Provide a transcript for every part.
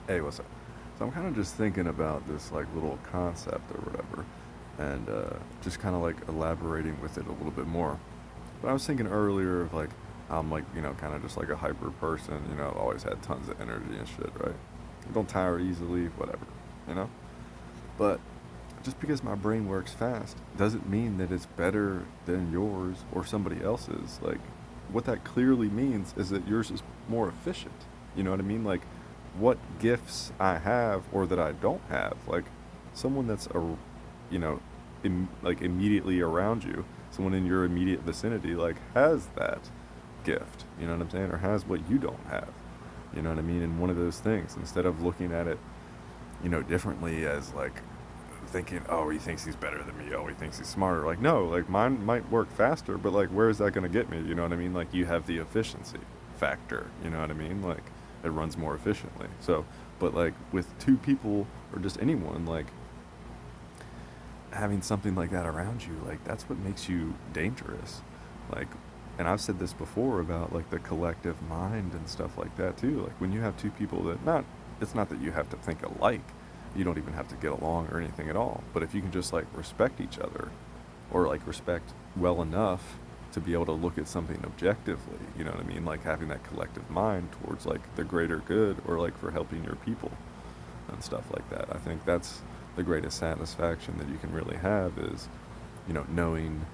Hey, what's up? So I'm kind of just thinking about this like little concept or whatever, and just kind of like elaborating with it a little bit more. But I was thinking earlier of like I'm like kind of just like a hyper person. I've always had tons of energy and shit, right? I don't tire easily, whatever, you know. But just because my brain works fast doesn't mean that it's better than yours or somebody else's. Like, what that clearly means is that yours is more efficient. You know what I mean? Like, what gifts I have or that I don't have. Like, someone that's you know, like immediately around you, someone in your immediate vicinity, like has that gift. You know what I'm saying? Or has what you don't have. You know what I mean? And one of those things, instead of looking at it, differently as like thinking, oh, he thinks he's better than me. Oh, he thinks he's smarter. Like, no, like mine might work faster, but like, where is that going to get me? You know what I mean? Like, you have the efficiency factor. You know what I mean? Like, it runs more efficiently. So, but like with two people or just anyone, like having something like that around you, like that's what makes you dangerous. Like, and I've said this before about like the collective mind and stuff like that too. Like when you have two people that not, it's not that you have to think alike. You don't even have to get along or anything at all. But if you can just like respect each other or like respect well enough to be able to look at something objectively, you know what I mean? Like having that collective mind towards like the greater good or like for helping your people and stuff like that. I think that's the greatest satisfaction that you can really have is, knowing,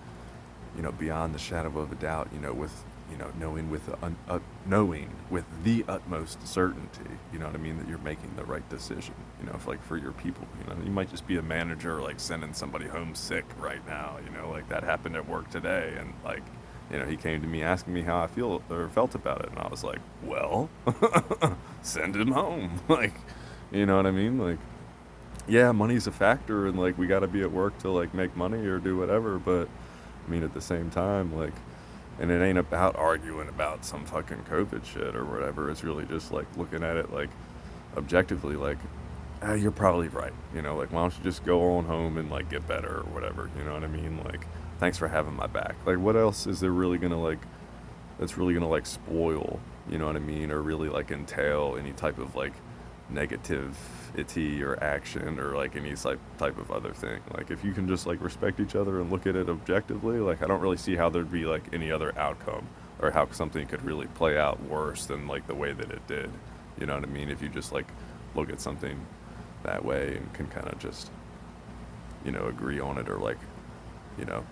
beyond the shadow of a doubt, with, knowing with knowing with the utmost certainty, you know what I mean, that you're making the right decision, if like for your people, you might just be a manager like sending somebody home sick right now, like that happened at work today, and like, he came to me asking me how I feel or felt about it, and I was like, well, send him home, like, you know what I mean, like, yeah, money's a factor, and like we got to be at work to like make money or do whatever. But I mean, at the same time, like, and it ain't about arguing about some fucking COVID shit or whatever. It's really just like looking at it like objectively, like, you're probably right. Like, why don't you just go on home and like get better or whatever? You know what I mean? Like, thanks for having my back. Like, what else is there really gonna like that's really gonna like spoil, you know what I mean, or really like entail any type of like negativity or action or like any type of other thing. Like if you can just like respect each other and look at it objectively, like I don't really see how there'd be like any other outcome or how something could really play out worse than like the way that it did. You know what I mean? If you just like look at something that way and can kind of just, agree on it or like, you know,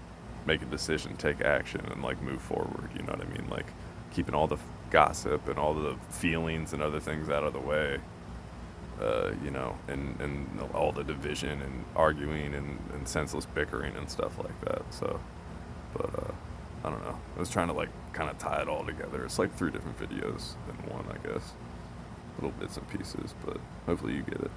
make a decision, take action, and like move forward. You know what I mean? Like keeping all the gossip and all the feelings and other things out of the way. And all the division and arguing and senseless bickering and stuff like that. So, but I don't know. I was trying to like kind of tie it all together. It's like three different videos in one, I guess. Little bits and pieces, but hopefully you get it.